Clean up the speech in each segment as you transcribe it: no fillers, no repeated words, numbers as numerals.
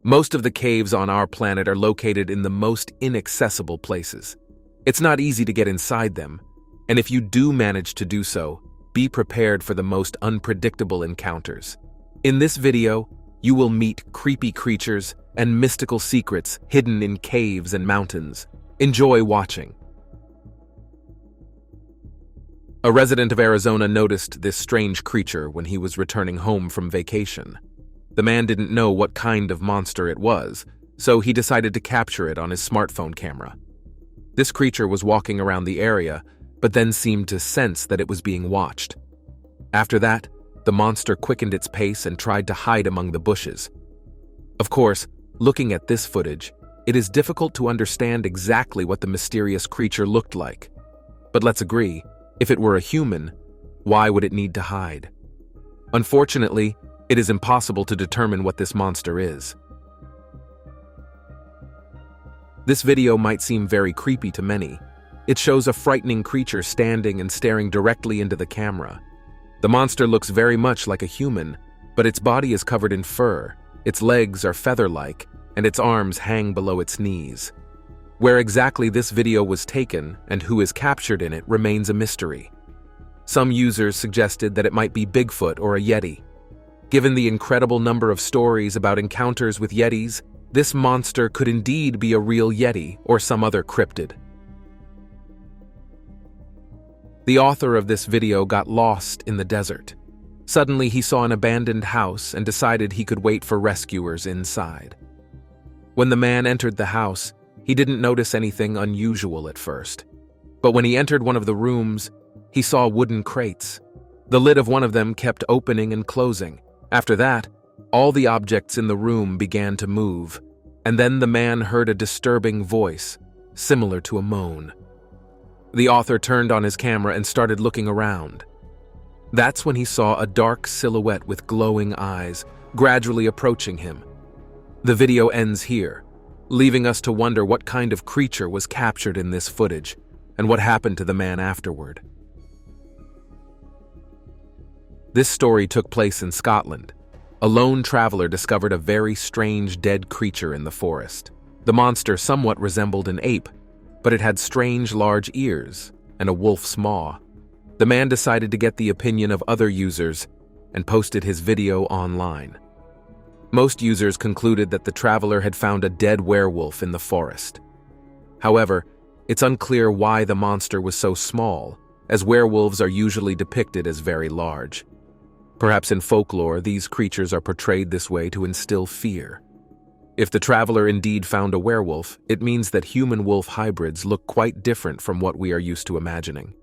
Most of the caves on our planet are located in the most inaccessible places. It's not easy to get inside them, and if you do manage to do so, be prepared for the most unpredictable encounters. In this video, you will meet creepy creatures and mystical secrets hidden in caves and mountains. Enjoy watching. A resident of Arizona noticed this strange creature when he was returning home from vacation. The man didn't know what kind of monster it was, so he decided to capture it on his smartphone camera. This creature was walking around the area, but then seemed to sense that it was being watched. After that, the monster quickened its pace and tried to hide among the bushes. Of course, looking at this footage, it is difficult to understand exactly what the mysterious creature looked like. But let's agree, if it were a human, why would it need to hide? Unfortunately, it is impossible to determine what this monster is. This video might seem very creepy to many. It shows a frightening creature standing and staring directly into the camera. The monster looks very much like a human, but its body is covered in fur, its legs are feather-like, and its arms hang below its knees. Where exactly this video was taken and who is captured in it remains a mystery. Some users suggested that it might be Bigfoot or a Yeti. Given the incredible number of stories about encounters with Yetis, this monster could indeed be a real Yeti or some other cryptid. The author of this video got lost in the desert. Suddenly, he saw an abandoned house and decided he could wait for rescuers inside. When the man entered the house, he didn't notice anything unusual at first. But when he entered one of the rooms, he saw wooden crates. The lid of one of them kept opening and closing. After that, all the objects in the room began to move, and then the man heard a disturbing voice, similar to a moan. The author turned on his camera and started looking around. That's when he saw a dark silhouette with glowing eyes, gradually approaching him. The video ends here, leaving us to wonder what kind of creature was captured in this footage, and what happened to the man afterward. This story took place in Scotland. A lone traveler discovered a very strange dead creature in the forest. The monster somewhat resembled an ape, but it had strange large ears and a wolf's maw. The man decided to get the opinion of other users and posted his video online. Most users concluded that the traveler had found a dead werewolf in the forest. However, it's unclear why the monster was so small, as werewolves are usually depicted as very large. Perhaps in folklore, these creatures are portrayed this way to instill fear. If the traveler indeed found a werewolf, it means that human-wolf hybrids look quite different from what we are used to imagining.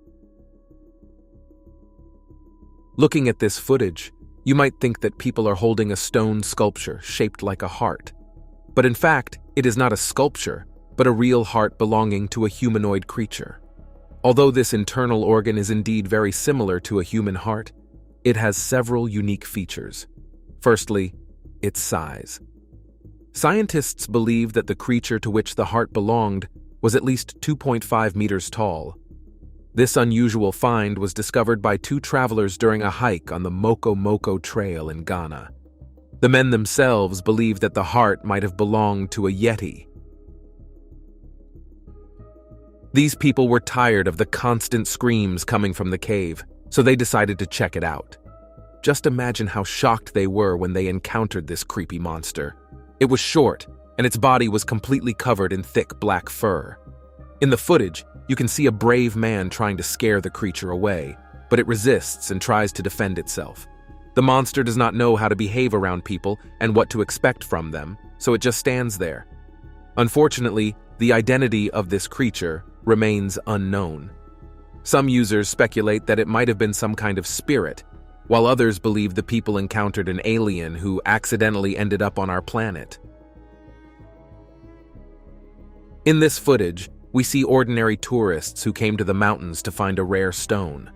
Looking at this footage, you might think that people are holding a stone sculpture shaped like a heart. But in fact, it is not a sculpture, but a real heart belonging to a humanoid creature. Although this internal organ is indeed very similar to a human heart, it has several unique features. Firstly, its size. Scientists believe that the creature to which the heart belonged was at least 2.5 meters tall. This unusual find was discovered by two travelers during a hike on the Moko Moko Trail in Ghana. The men themselves believed that the heart might have belonged to a Yeti. These people were tired of the constant screams coming from the cave, so they decided to check it out. Just imagine how shocked they were when they encountered this creepy monster. It was short, and its body was completely covered in thick black fur. In the footage, you can see a brave man trying to scare the creature away, but it resists and tries to defend itself. The monster does not know how to behave around people and what to expect from them, so it just stands there. Unfortunately, the identity of this creature remains unknown. Some users speculate that it might have been some kind of spirit, while others believe the people encountered an alien who accidentally ended up on our planet. In this footage, we see ordinary tourists who came to the mountains to find a rare stone.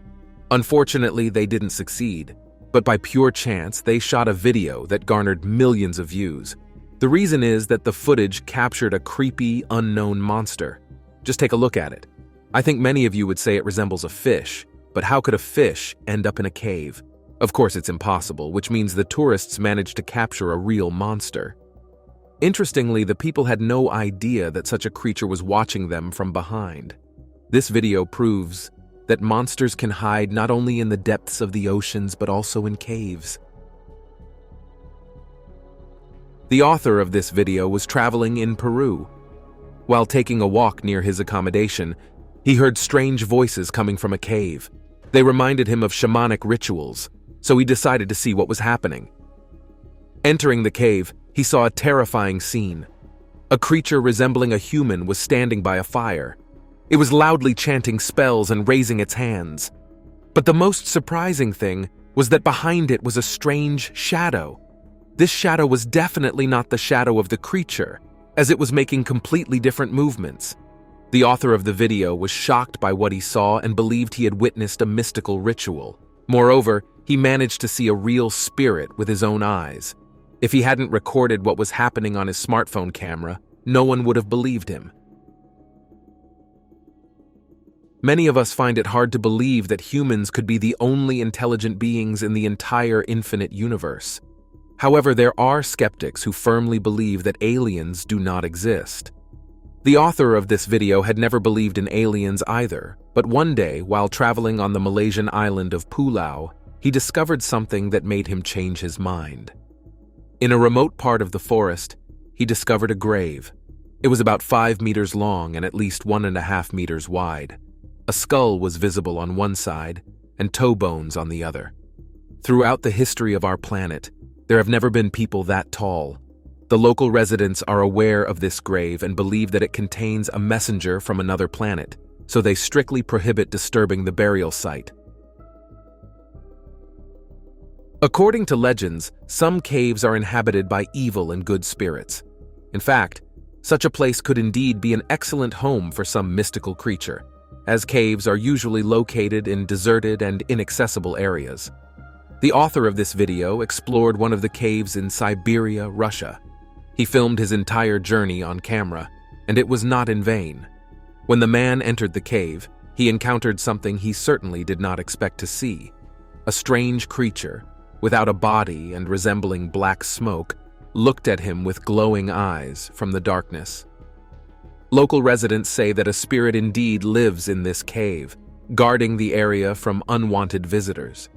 Unfortunately, they didn't succeed, but by pure chance, they shot a video that garnered millions of views. The reason is that the footage captured a creepy, unknown monster. Just take a look at it. I think many of you would say it resembles a fish, but how could a fish end up in a cave? Of course, it's impossible, which means the tourists managed to capture a real monster. Interestingly, the people had no idea that such a creature was watching them from behind. This video proves that monsters can hide not only in the depths of the oceans but also in caves. The author of this video was traveling in Peru. While taking a walk near his accommodation, he heard strange voices coming from a cave. They reminded him of shamanic rituals, so he decided to see what was happening. Entering the cave, he saw a terrifying scene. A creature resembling a human was standing by a fire. It was loudly chanting spells and raising its hands. But the most surprising thing was that behind it was a strange shadow. This shadow was definitely not the shadow of the creature, as it was making completely different movements. The author of the video was shocked by what he saw and believed he had witnessed a mystical ritual. Moreover, he managed to see a real spirit with his own eyes. If he hadn't recorded what was happening on his smartphone camera, no one would have believed him. Many of us find it hard to believe that humans could be the only intelligent beings in the entire infinite universe. However, there are skeptics who firmly believe that aliens do not exist. The author of this video had never believed in aliens either, but one day, while traveling on the Malaysian island of Pulau, he discovered something that made him change his mind. In a remote part of the forest, he discovered a grave. It was about 5 meters long and at least 1.5 meters wide. A skull was visible on one side and toe bones on the other. Throughout the history of our planet, there have never been people that tall. The local residents are aware of this grave and believe that it contains a messenger from another planet, so they strictly prohibit disturbing the burial site. According to legends, some caves are inhabited by evil and good spirits. In fact, such a place could indeed be an excellent home for some mystical creature, as caves are usually located in deserted and inaccessible areas. The author of this video explored one of the caves in Siberia, Russia. He filmed his entire journey on camera, and it was not in vain. When the man entered the cave, he encountered something he certainly did not expect to see. A strange creature, without a body and resembling black smoke, looked at him with glowing eyes from the darkness. Local residents say that a spirit indeed lives in this cave, guarding the area from unwanted visitors.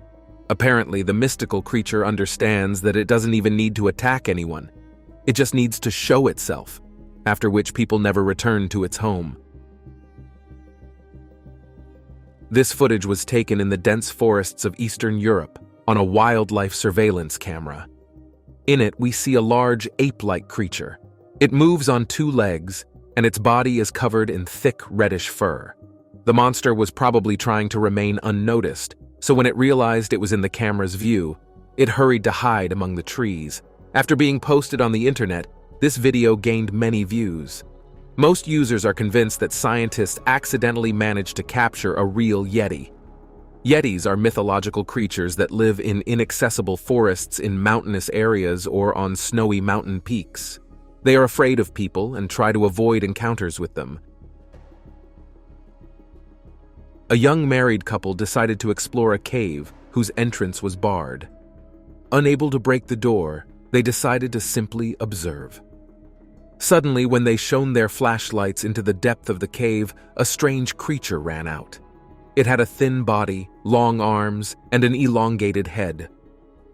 Apparently, the mystical creature understands that it doesn't even need to attack anyone. It just needs to show itself, after which people never return to its home. This footage was taken in the dense forests of Eastern Europe on a wildlife surveillance camera. In it, we see a large ape-like creature. It moves on 2 legs, and its body is covered in thick reddish fur. The monster was probably trying to remain unnoticed, so when it realized it was in the camera's view, it hurried to hide among the trees. After being posted on the internet, this video gained many views. Most users are convinced that scientists accidentally managed to capture a real Yeti. Yetis are mythological creatures that live in inaccessible forests in mountainous areas or on snowy mountain peaks. They are afraid of people and try to avoid encounters with them. A young married couple decided to explore a cave whose entrance was barred. Unable to break the door, they decided to simply observe. Suddenly, when they shone their flashlights into the depth of the cave, a strange creature ran out. It had a thin body, long arms, and an elongated head.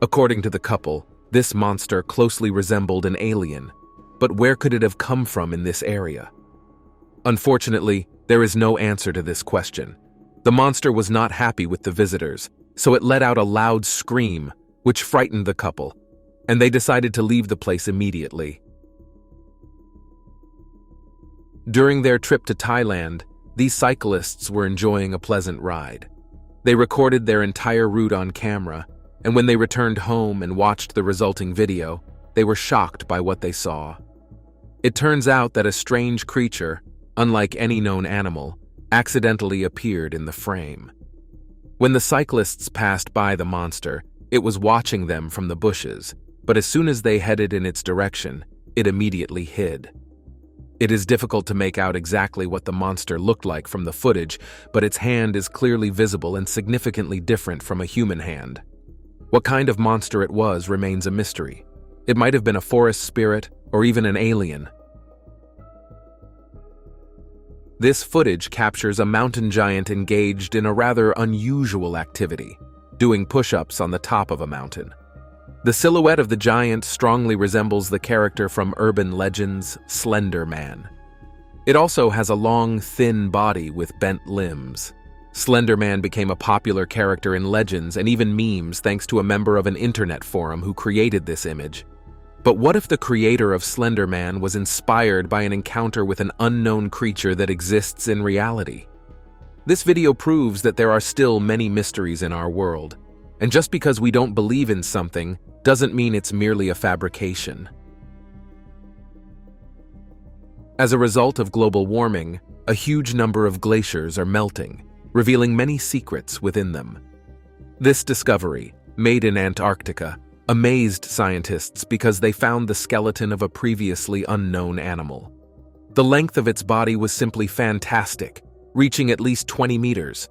According to the couple, this monster closely resembled an alien. But where could it have come from in this area? Unfortunately, there is no answer to this question. The monster was not happy with the visitors, so it let out a loud scream, which frightened the couple, and they decided to leave the place immediately. During their trip to Thailand, these cyclists were enjoying a pleasant ride. They recorded their entire route on camera, and when they returned home and watched the resulting video, they were shocked by what they saw. It turns out that a strange creature, unlike any known animal, accidentally appeared in the frame. When the cyclists passed by the monster, it was watching them from the bushes, but as soon as they headed in its direction, it immediately hid. It is difficult to make out exactly what the monster looked like from the footage, but its hand is clearly visible and significantly different from a human hand. What kind of monster it was remains a mystery. It might have been a forest spirit, or even an alien. This footage captures a mountain giant engaged in a rather unusual activity, doing push-ups on the top of a mountain. The silhouette of the giant strongly resembles the character from urban legends, Slender Man. It also has a long, thin body with bent limbs. Slender Man became a popular character in legends and even memes thanks to a member of an internet forum who created this image. But what if the creator of Slender Man was inspired by an encounter with an unknown creature that exists in reality? This video proves that there are still many mysteries in our world, and just because we don't believe in something doesn't mean it's merely a fabrication. As a result of global warming, a huge number of glaciers are melting, revealing many secrets within them. This discovery, made in Antarctica, amazed scientists because they found the skeleton of a previously unknown animal. The length of its body was simply fantastic, reaching at least 20 meters.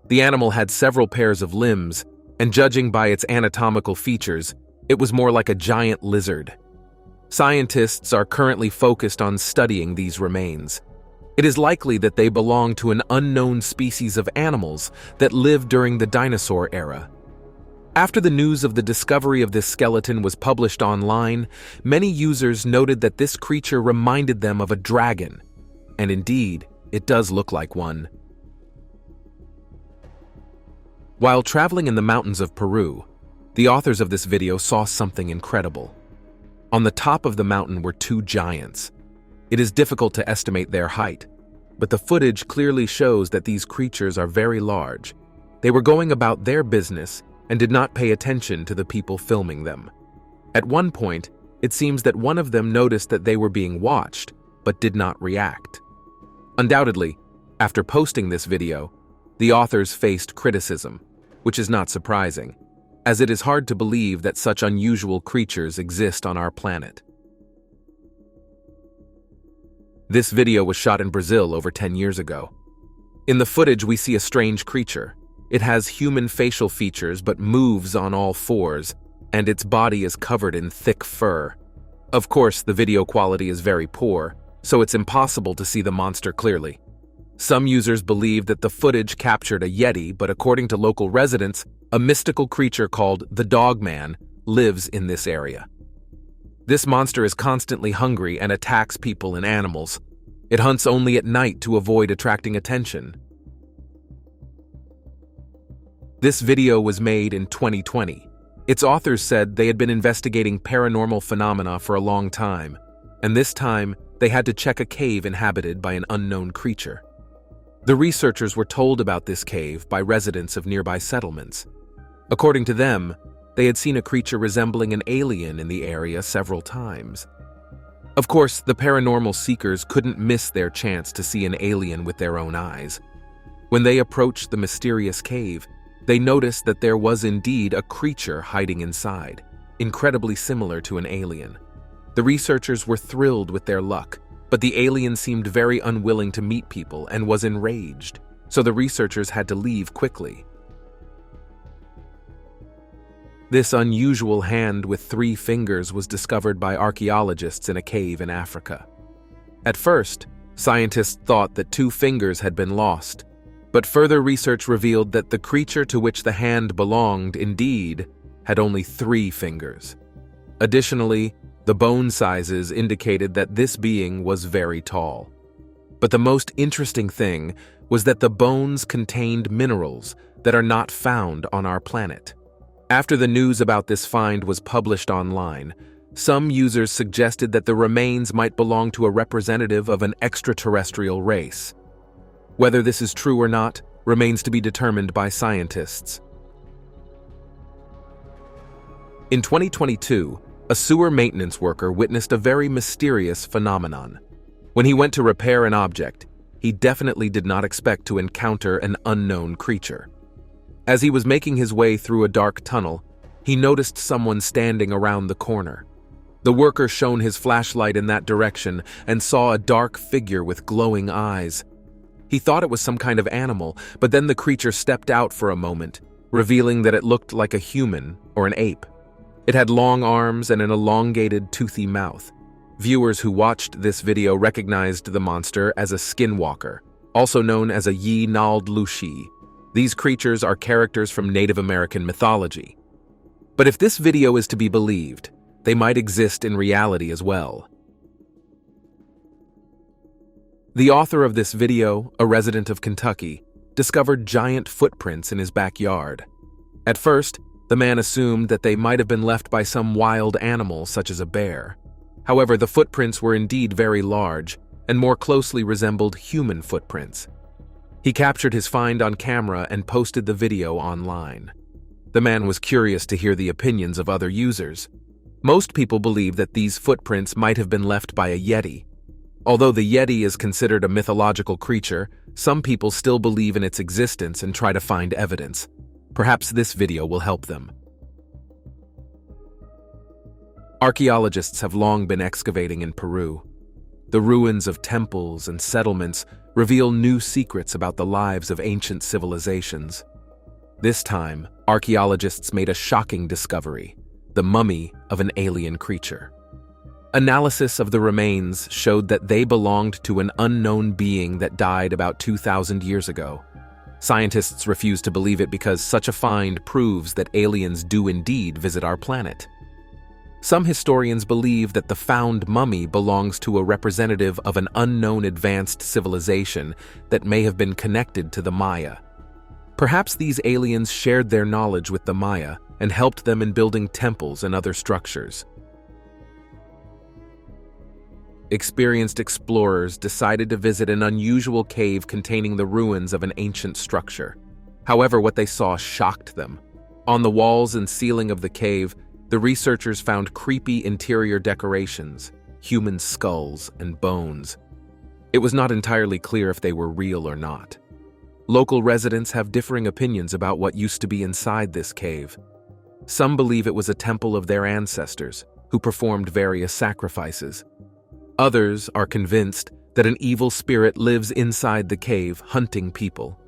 The animal had several pairs of limbs, and judging by its anatomical features, it was more like a giant lizard. Scientists are currently focused on studying these remains. It is likely that they belong to an unknown species of animals that lived during the dinosaur era. After the news of the discovery of this skeleton was published online, many users noted that this creature reminded them of a dragon, and indeed, it does look like one. While traveling in the mountains of Peru, the authors of this video saw something incredible. On the top of the mountain were two giants. It is difficult to estimate their height, but the footage clearly shows that these creatures are very large. They were going about their business and did not pay attention to the people filming them. At one point, it seems that one of them noticed that they were being watched, but did not react. Undoubtedly, after posting this video, the authors faced criticism, which is not surprising, as it is hard to believe that such unusual creatures exist on our planet. This video was shot in Brazil over 10 years ago. In the footage, we see a strange creature. It has human facial features but moves on all fours, and its body is covered in thick fur. Of course, the video quality is very poor, so it's impossible to see the monster clearly. Some users believe that the footage captured a yeti, but according to local residents, a mystical creature called the Dogman lives in this area. This monster is constantly hungry and attacks people and animals. It hunts only at night to avoid attracting attention. This video was made in 2020. Its authors said they had been investigating paranormal phenomena for a long time, and this time they had to check a cave inhabited by an unknown creature. The researchers were told about this cave by residents of nearby settlements. According to them, they had seen a creature resembling an alien in the area several times. Of course, the paranormal seekers couldn't miss their chance to see an alien with their own eyes. When they approached the mysterious cave, they noticed that there was indeed a creature hiding inside, incredibly similar to an alien. The researchers were thrilled with their luck, but the alien seemed very unwilling to meet people and was enraged, so the researchers had to leave quickly. This unusual hand with 3 fingers was discovered by archaeologists in a cave in Africa. At first, scientists thought that 2 fingers had been lost, but further research revealed that the creature to which the hand belonged indeed had only 3 fingers. Additionally, the bone sizes indicated that this being was very tall. But the most interesting thing was that the bones contained minerals that are not found on our planet. After the news about this find was published online, some users suggested that the remains might belong to a representative of an extraterrestrial race. Whether this is true or not remains to be determined by scientists. In 2022, a sewer maintenance worker witnessed a very mysterious phenomenon. When he went to repair an object, he definitely did not expect to encounter an unknown creature. As he was making his way through a dark tunnel, he noticed someone standing around the corner. The worker shone his flashlight in that direction and saw a dark figure with glowing eyes. He thought it was some kind of animal, but then the creature stepped out for a moment, revealing that it looked like a human or an ape. It had long arms and an elongated, toothy mouth. Viewers who watched this video recognized the monster as a skinwalker, also known as a Yi Nald Lushi. These creatures are characters from Native American mythology. But if this video is to be believed, they might exist in reality as well. The author of this video, a resident of Kentucky, discovered giant footprints in his backyard. At first, the man assumed that they might have been left by some wild animal such as a bear. However, the footprints were indeed very large and more closely resembled human footprints. He captured his find on camera and posted the video online. The man was curious to hear the opinions of other users. Most people believe that these footprints might have been left by a Yeti. Although the Yeti is considered a mythological creature, some people still believe in its existence and try to find evidence. Perhaps this video will help them. Archaeologists have long been excavating in Peru. The ruins of temples and settlements reveal new secrets about the lives of ancient civilizations. This time, archaeologists made a shocking discovery: the mummy of an alien creature. Analysis of the remains showed that they belonged to an unknown being that died about 2,000 years ago. Scientists refuse to believe it because such a find proves that aliens do indeed visit our planet. Some historians believe that the found mummy belongs to a representative of an unknown advanced civilization that may have been connected to the Maya. Perhaps these aliens shared their knowledge with the Maya and helped them in building temples and other structures. Experienced explorers decided to visit an unusual cave containing the ruins of an ancient structure. However, what they saw shocked them. On the walls and ceiling of the cave, the researchers found creepy interior decorations, human skulls and bones. It was not entirely clear if they were real or not. Local residents have differing opinions about what used to be inside this cave. Some believe it was a temple of their ancestors, who performed various sacrifices. Others are convinced that an evil spirit lives inside the cave, hunting people.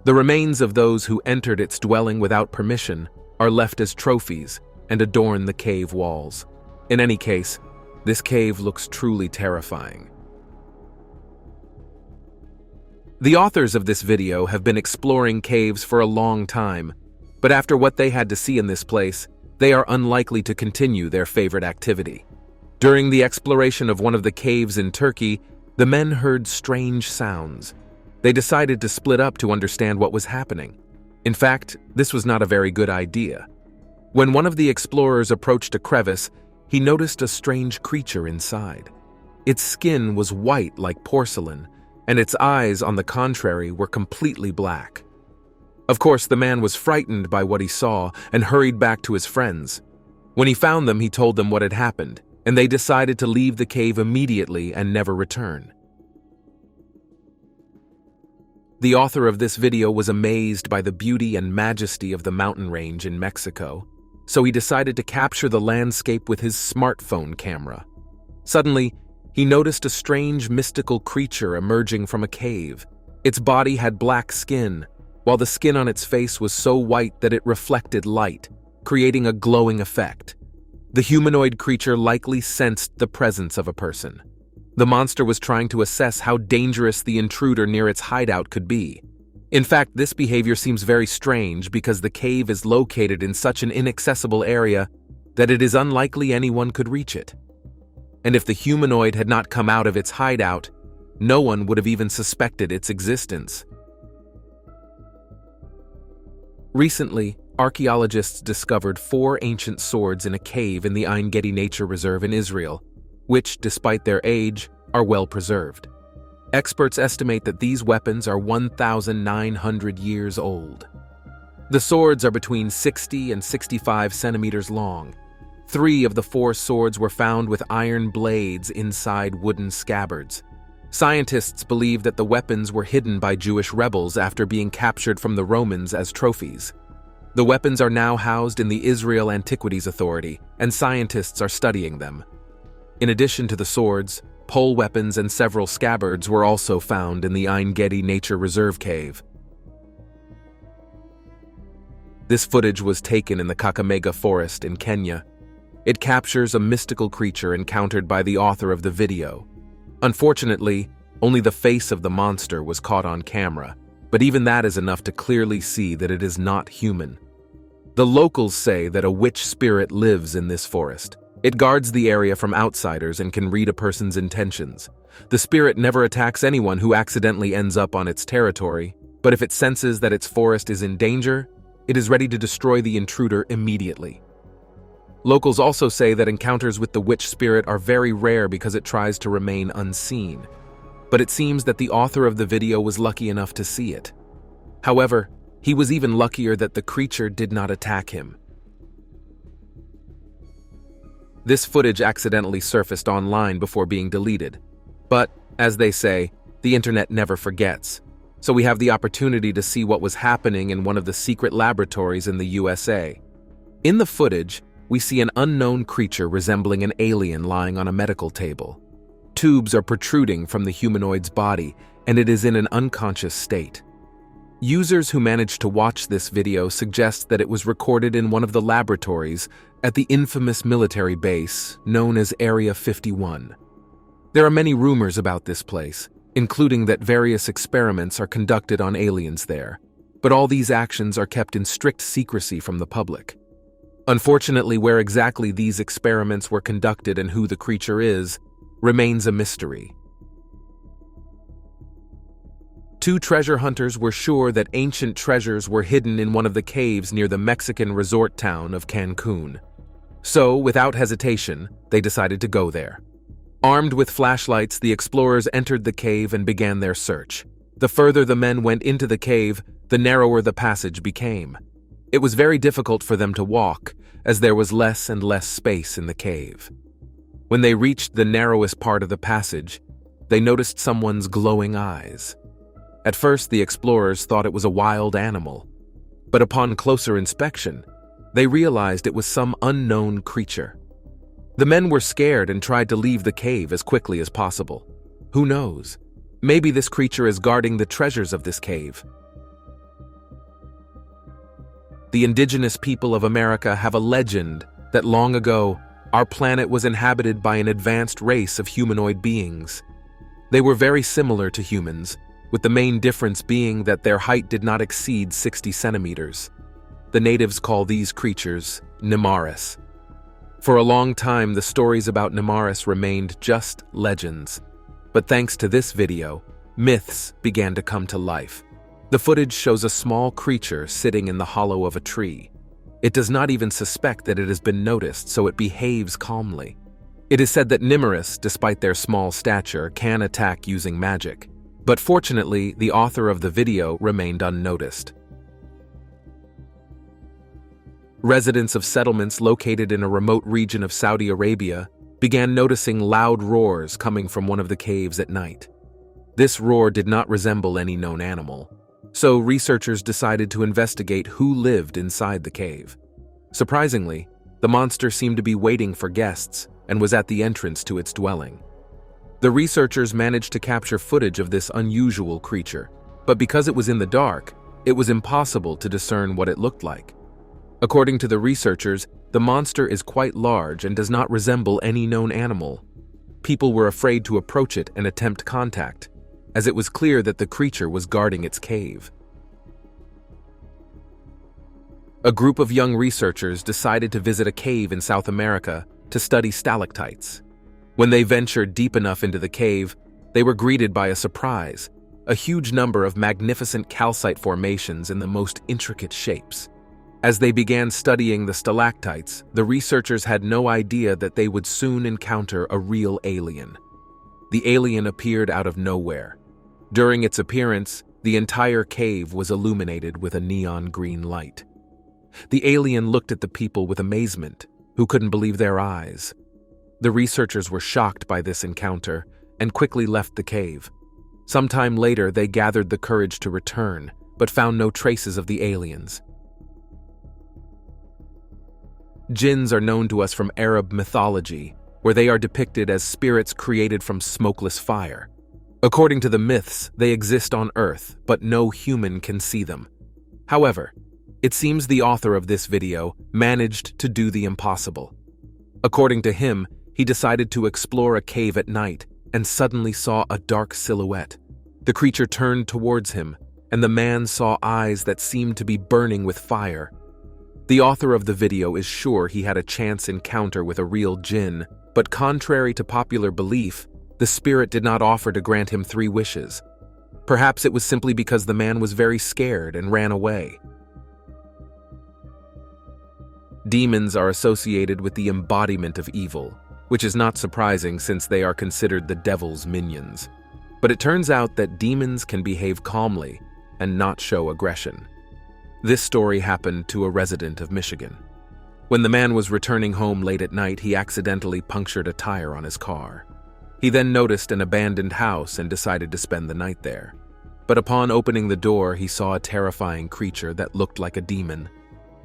The remains of those who entered its dwelling without permission are left as trophies and adorn the cave walls. In any case, this cave looks truly terrifying. The authors of this video have been exploring caves for a long time, but after what they had to see in this place, they are unlikely to continue their favorite activity. During the exploration of one of the caves in Turkey, the men heard strange sounds. They decided to split up to understand what was happening. In fact, this was not a very good idea. When one of the explorers approached a crevice, he noticed a strange creature inside. Its skin was white like porcelain, and its eyes, on the contrary, were completely black. Of course, the man was frightened by what he saw and hurried back to his friends. When he found them, he told them what had happened, and they decided to leave the cave immediately and never return. The author of this video was amazed by the beauty and majesty of the mountain range in Mexico, so he decided to capture the landscape with his smartphone camera. Suddenly, he noticed a strange mystical creature emerging from a cave. Its body had black skin, while the skin on its face was so white that it reflected light, creating a glowing effect. The humanoid creature likely sensed the presence of a person. The monster was trying to assess how dangerous the intruder near its hideout could be. In fact, this behavior seems very strange because the cave is located in such an inaccessible area that it is unlikely anyone could reach it. And if the humanoid had not come out of its hideout, no one would have even suspected its existence. Recently, archaeologists discovered 4 ancient swords in a cave in the Ein Gedi Nature Reserve in Israel, which, despite their age, are well preserved. Experts estimate that these weapons are 1,900 years old. The swords are between 60 and 65 centimeters long. 3 of the 4 swords were found with iron blades inside wooden scabbards. Scientists believe that the weapons were hidden by Jewish rebels after being captured from the Romans as trophies. The weapons are now housed in the Israel Antiquities Authority, and scientists are studying them. In addition to the swords, pole weapons and several scabbards were also found in the Ein Gedi Nature Reserve cave. This footage was taken in the Kakamega Forest in Kenya. It captures a mystical creature encountered by the author of the video. Unfortunately, only the face of the monster was caught on camera, but even that is enough to clearly see that it is not human. The locals say that a witch spirit lives in this forest. It guards the area from outsiders and can read a person's intentions. The spirit never attacks anyone who accidentally ends up on its territory, but if it senses that its forest is in danger, it is ready to destroy the intruder immediately. Locals also say that encounters with the witch spirit are very rare because it tries to remain unseen. But it seems that the author of the video was lucky enough to see it. However, he was even luckier that the creature did not attack him. This footage accidentally surfaced online before being deleted. But, as they say, the internet never forgets. So we have the opportunity to see what was happening in one of the secret laboratories in the USA. In the footage, we see an unknown creature resembling an alien lying on a medical table. Tubes are protruding from the humanoid's body, and it is in an unconscious state. Users who managed to watch this video suggest that it was recorded in one of the laboratories at the infamous military base known as Area 51. There are many rumors about this place, including that various experiments are conducted on aliens there, but all these actions are kept in strict secrecy from the public. Unfortunately, where exactly these experiments were conducted and who the creature is, remains a mystery. Two treasure hunters were sure that ancient treasures were hidden in one of the caves near the Mexican resort town of Cancun. So, without hesitation, they decided to go there. Armed with flashlights, the explorers entered the cave and began their search. The further the men went into the cave, the narrower the passage became. It was very difficult for them to walk, as there was less and less space in the cave. When they reached the narrowest part of the passage, they noticed someone's glowing eyes. At first, the explorers thought it was a wild animal, but upon closer inspection, they realized it was some unknown creature. The men were scared and tried to leave the cave as quickly as possible. Who knows? Maybe this creature is guarding the treasures of this cave. The indigenous people of America have a legend that long ago, our planet was inhabited by an advanced race of humanoid beings. They were very similar to humans, with the main difference being that their height did not exceed 60 centimeters. The natives call these creatures Nimaris. For a long time, the stories about Nimaris remained just legends. But thanks to this video, myths began to come to life. The footage shows a small creature sitting in the hollow of a tree. It does not even suspect that it has been noticed, so it behaves calmly. It is said that Nimaris, despite their small stature, can attack using magic. But fortunately, the author of the video remained unnoticed. Residents of settlements located in a remote region of Saudi Arabia began noticing loud roars coming from one of the caves at night. This roar did not resemble any known animal, so researchers decided to investigate who lived inside the cave. Surprisingly, the monster seemed to be waiting for guests and was at the entrance to its dwelling. The researchers managed to capture footage of this unusual creature, but because it was in the dark, it was impossible to discern what it looked like. According to the researchers, the monster is quite large and does not resemble any known animal. People were afraid to approach it and attempt contact, as it was clear that the creature was guarding its cave. A group of young researchers decided to visit a cave in South America to study stalactites. When they ventured deep enough into the cave, they were greeted by a surprise, a huge number of magnificent calcite formations in the most intricate shapes. As they began studying the stalactites, the researchers had no idea that they would soon encounter a real alien. The alien appeared out of nowhere. During its appearance, the entire cave was illuminated with a neon green light. The alien looked at the people with amazement, who couldn't believe their eyes. The researchers were shocked by this encounter and quickly left the cave. Sometime later, they gathered the courage to return, but found no traces of the aliens. Jinns are known to us from Arab mythology, where they are depicted as spirits created from smokeless fire. According to the myths, they exist on Earth, but no human can see them. However, it seems the author of this video managed to do the impossible. According to him, he decided to explore a cave at night and suddenly saw a dark silhouette. The creature turned towards him, and the man saw eyes that seemed to be burning with fire. The author of the video is sure he had a chance encounter with a real jinn, but contrary to popular belief, the spirit did not offer to grant him 3 wishes. Perhaps it was simply because the man was very scared and ran away. Demons are associated with the embodiment of evil, which is not surprising since they are considered the devil's minions. But it turns out that demons can behave calmly and not show aggression. This story happened to a resident of Michigan. When the man was returning home late at night, he accidentally punctured a tire on his car. He then noticed an abandoned house and decided to spend the night there. But upon opening the door, he saw a terrifying creature that looked like a demon.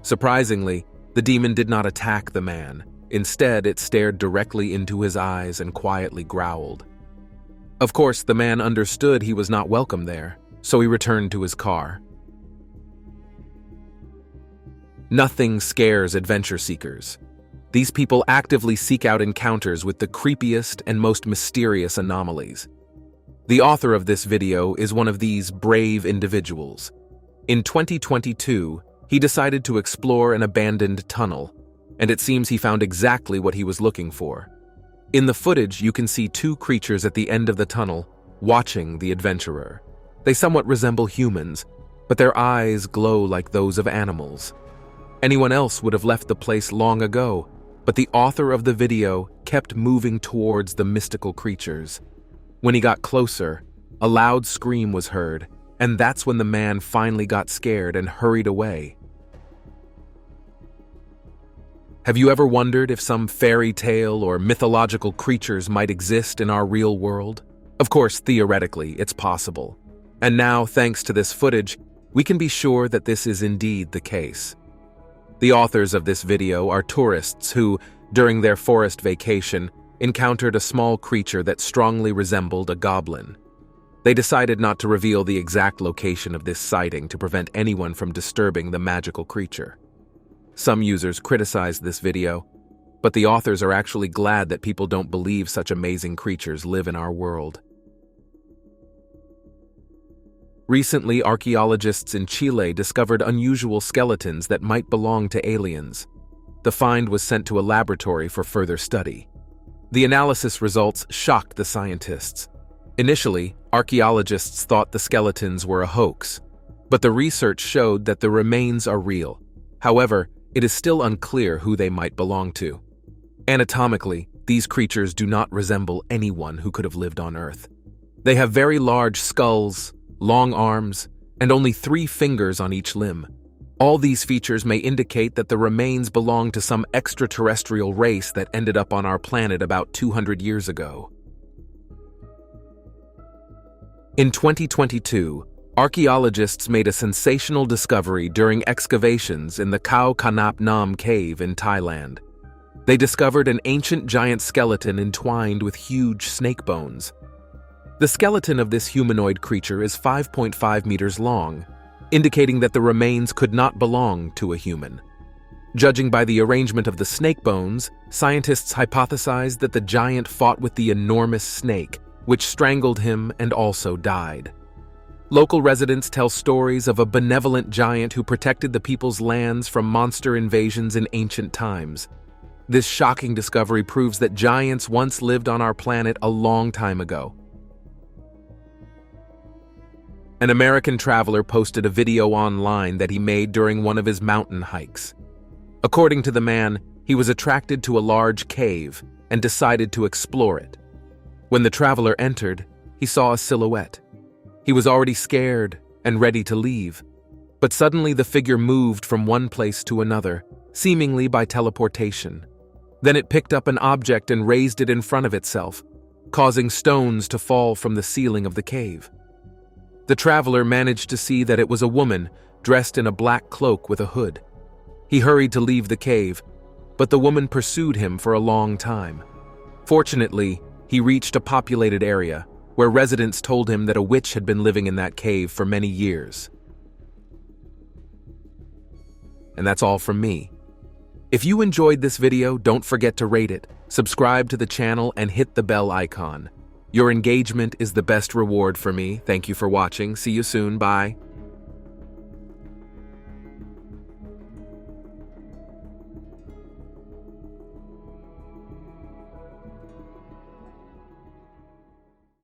Surprisingly, the demon did not attack the man. Instead, it stared directly into his eyes and quietly growled. Of course, the man understood he was not welcome there, so he returned to his car. Nothing scares adventure seekers. These people actively seek out encounters with the creepiest and most mysterious anomalies. The author of this video is one of these brave individuals. In 2022, he decided to explore an abandoned tunnel, and it seems he found exactly what he was looking for. In the footage, you can see 2 creatures at the end of the tunnel, watching the adventurer. They somewhat resemble humans, but their eyes glow like those of animals. Anyone else would have left the place long ago, but the author of the video kept moving towards the mystical creatures. When he got closer, a loud scream was heard, and that's when the man finally got scared and hurried away. Have you ever wondered if some fairy tale or mythological creatures might exist in our real world? Of course, theoretically, it's possible. And now, thanks to this footage, we can be sure that this is indeed the case. The authors of this video are tourists who, during their forest vacation, encountered a small creature that strongly resembled a goblin. They decided not to reveal the exact location of this sighting to prevent anyone from disturbing the magical creature. Some users criticized this video, but the authors are actually glad that people don't believe such amazing creatures live in our world. Recently, archaeologists in Chile discovered unusual skeletons that might belong to aliens. The find was sent to a laboratory for further study. The analysis results shocked the scientists. Initially, archaeologists thought the skeletons were a hoax, but the research showed that the remains are real. However, it is still unclear who they might belong to. Anatomically, these creatures do not resemble anyone who could have lived on Earth. They have very large skulls, long arms, and only 3 fingers on each limb. All these features may indicate that the remains belong to some extraterrestrial race that ended up on our planet about 200 years ago. In 2022, archaeologists made a sensational discovery during excavations in the Khao Kanap Nam cave in Thailand. They discovered an ancient giant skeleton entwined with huge snake bones. The skeleton of this humanoid creature is 5.5 meters long, indicating that the remains could not belong to a human. Judging by the arrangement of the snake bones, scientists hypothesized that the giant fought with the enormous snake, which strangled him and also died. Local residents tell stories of a benevolent giant who protected the people's lands from monster invasions in ancient times. This shocking discovery proves that giants once lived on our planet a long time ago. An American traveler posted a video online that he made during one of his mountain hikes. According to the man, he was attracted to a large cave and decided to explore it. When the traveler entered, he saw a silhouette. He was already scared and ready to leave, but suddenly the figure moved from one place to another, seemingly by teleportation. Then it picked up an object and raised it in front of itself, causing stones to fall from the ceiling of the cave. The traveler managed to see that it was a woman dressed in a black cloak with a hood. He hurried to leave the cave, but the woman pursued him for a long time. Fortunately, he reached a populated area, where residents told him that a witch had been living in that cave for many years. And that's all from me. If you enjoyed this video, don't forget to rate it, subscribe to the channel, and hit the bell icon. Your engagement is the best reward for me. Thank you for watching. See you soon. Bye.